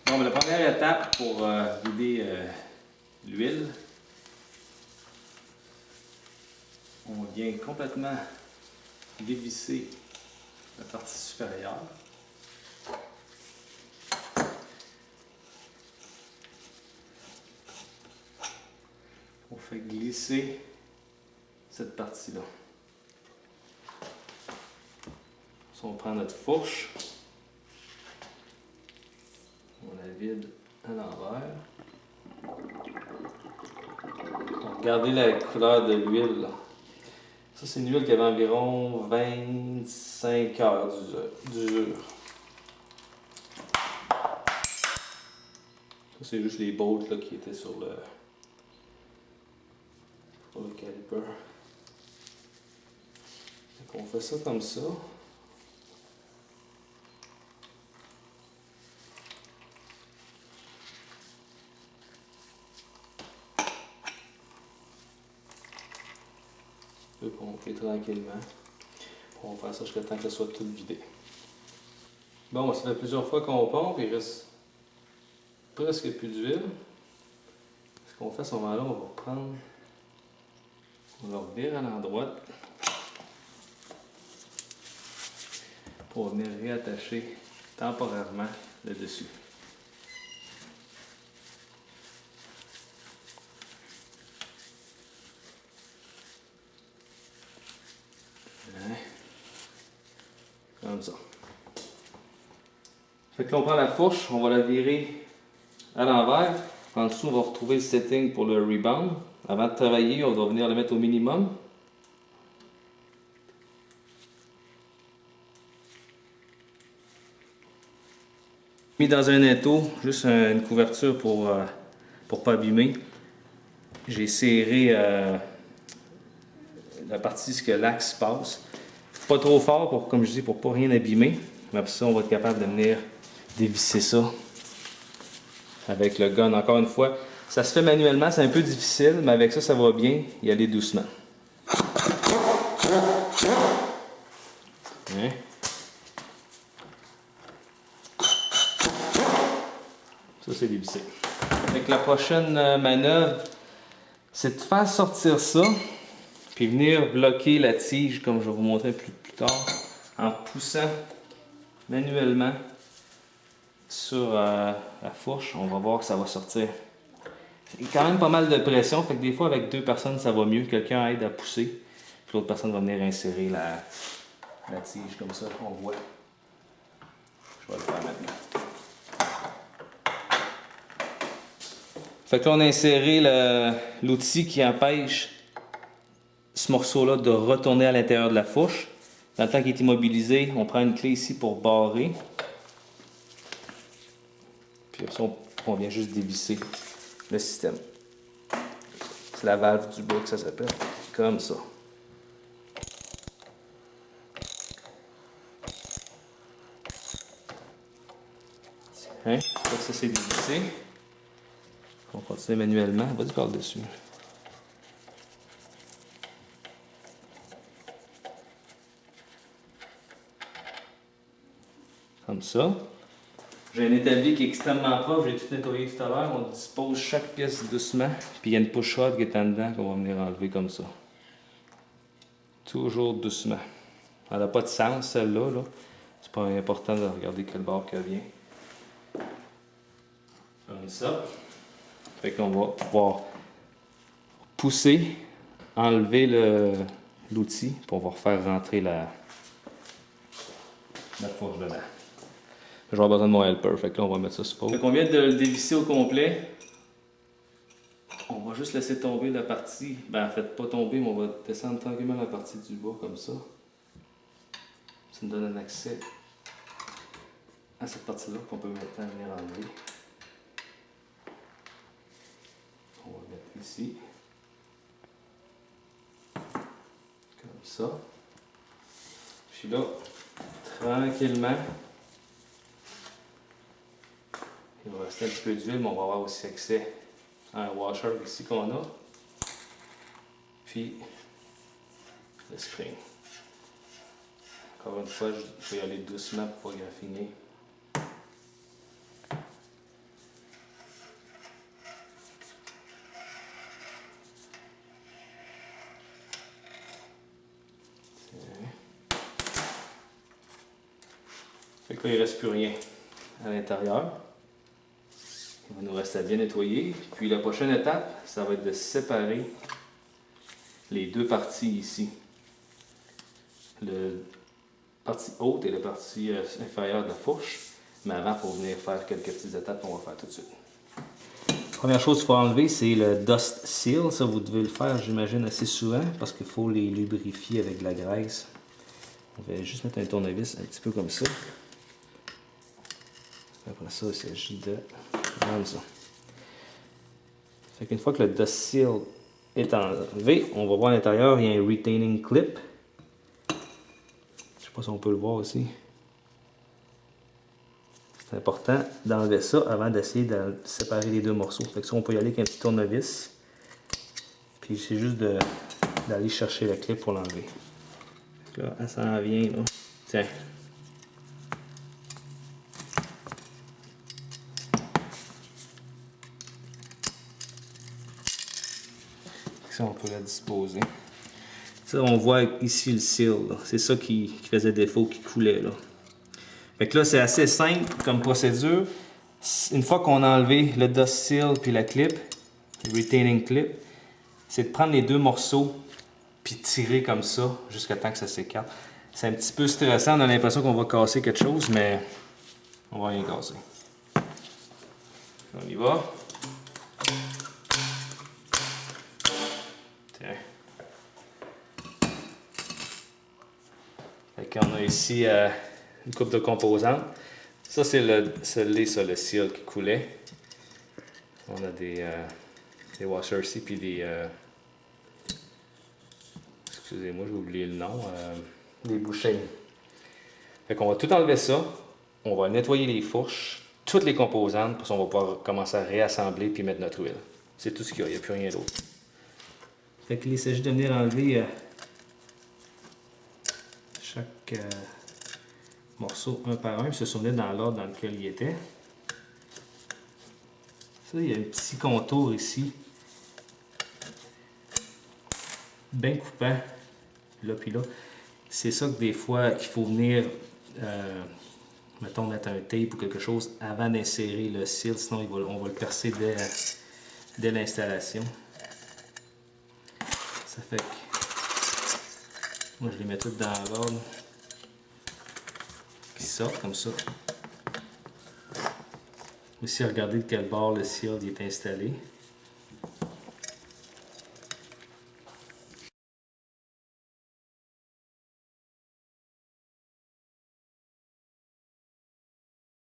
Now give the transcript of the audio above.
Bon, la première étape pour vider l'huile, on vient complètement dévisser la partie supérieure. On fait glisser cette partie-là. On prend notre fourche, on la vide à l'envers. Regardez la couleur de l'huile. Ça, c'est une huile qui avait environ 25 heures d'usure. Ça, c'est juste les bolts là, qui étaient sur le caliper. Donc, on fait ça comme ça. On peut pomper tranquillement. On va faire ça jusqu'à temps que ça soit tout vidé. Bon, ça fait plusieurs fois qu'on pompe, il reste presque plus d'huile. Ce qu'on fait à ce moment-là, on va prendre, on va revirer à l'endroit pour venir réattacher temporairement le dessus. Comme ça. Fait que là, on prend la fourche, on va la virer à l'envers. En dessous, on va retrouver le setting pour le rebound. Avant de travailler, on va venir le mettre au minimum. Mis dans un étau, juste une couverture pour pas abîmer. J'ai serré la partie où l'axe passe. Pas trop fort pour, comme je dis, pour pas rien abîmer. Mais après ça, on va être capable de venir dévisser ça avec le gun. Encore une fois, ça se fait manuellement, c'est un peu difficile, mais avec ça, ça va bien y aller doucement. Hein? Ça, c'est dévissé. Avec la prochaine manœuvre, c'est de faire sortir ça, puis venir bloquer la tige, comme je vais vous montrer plus tard, en poussant manuellement sur la fourche. On va voir que ça va sortir. Il y a quand même pas mal de pression, fait que des fois avec deux personnes ça va mieux. Quelqu'un aide à pousser, puis l'autre personne va venir insérer la tige comme ça, on voit. Je vais le faire maintenant. Fait que là on a inséré l'outil qui empêche ce morceau-là de retourner à l'intérieur de la fourche. Dans le temps qu'il est immobilisé, on prend une clé ici pour barrer. Puis après ça, on vient juste dévisser le système. C'est la valve du bas que ça s'appelle. Comme ça. Hein? Ça c'est dévissé. On continue manuellement. Vas-y par le dessus. Comme ça. J'ai un établi qui est extrêmement propre, j'ai tout nettoyé tout à l'heure. On dispose chaque pièce doucement. Puis il y a une push rod qui est en dedans qu'on va venir enlever comme ça. Toujours doucement. Elle n'a pas de sens celle-là. Là. C'est pas important de regarder quel bord qu'elle vient. Comme ça. Fait qu'on va pouvoir pousser, enlever l'outil, puis on va refaire rentrer la fourche dedans. Je vais avoir besoin de mon helper, fait que là on va mettre ça sur pause. Fait qu'on vient de le dévisser au complet. On va juste laisser tomber la partie, ben en fait pas tomber, mais on va descendre tranquillement la partie du bas comme ça. Ça nous donne un accès à cette partie-là qu'on peut maintenant venir enlever. On va mettre ici. Comme ça. Puis là, tranquillement, il va rester un petit peu d'huile, mais on va avoir aussi accès à un washer ici qu'on a. Puis le spring. Encore une fois, je vais y aller doucement pour pas graffiner. Fait que là, il ne reste plus rien à l'intérieur. Il va nous rester à bien nettoyer. Puis la prochaine étape, ça va être de séparer les deux parties ici. La partie haute et la partie inférieure de la fourche. Mais avant, il faut venir faire quelques petites étapes qu'on va faire tout de suite. Première chose qu'il faut enlever, c'est le dust seal. Ça, vous devez le faire, j'imagine, assez souvent parce qu'il faut les lubrifier avec de la graisse. On va juste mettre un tournevis un petit peu comme ça. Après ça, il s'agit de prendre ça. Fait qu'une fois que le dust seal est enlevé, on va voir à l'intérieur, il y a un retaining clip. Je sais pas si on peut le voir aussi. C'est important d'enlever ça avant d'essayer de séparer les deux morceaux. Fait que ça, on peut y aller avec un petit tournevis. Puis c'est juste d'aller chercher la clip pour l'enlever. Là, elle s'en vient, là. Tiens. Ça, on peut la disposer. Ça, on voit ici le seal. C'est ça qui faisait défaut, qui coulait, là. Fait que là, c'est assez simple comme procédure. Une fois qu'on a enlevé le dust seal puis la clip, le retaining clip, c'est de prendre les deux morceaux puis tirer comme ça jusqu'à temps que ça s'écarte. C'est un petit peu stressant, on a l'impression qu'on va casser quelque chose, mais on va rien casser. On y va. Tiens. Fait qu'on a ici une coupe de composantes. Ça, c'est le seal qui coulait. On a des washers ici, puis des... excusez-moi, j'ai oublié le nom. Des bouchées. Fait qu'on va tout enlever ça. On va nettoyer les fourches, toutes les composantes, parce qu'on va pouvoir commencer à réassembler puis mettre notre huile. C'est tout ce qu'il y a, il n'y a plus rien d'autre. Fait qu'il s'agit de venir enlever chaque morceau un par un, se souvenir dans l'ordre dans lequel il était. Ça, il y a un petit contour ici, bien coupant, là puis là. C'est ça que des fois qu'il faut venir, mettons, mettre un tape ou quelque chose avant d'insérer le seal, sinon on va le percer dès l'installation. Ça fait que moi je les mets toutes dans l'ordre qui sortent comme ça. Aussi, regardez de quel bord le seal est installé.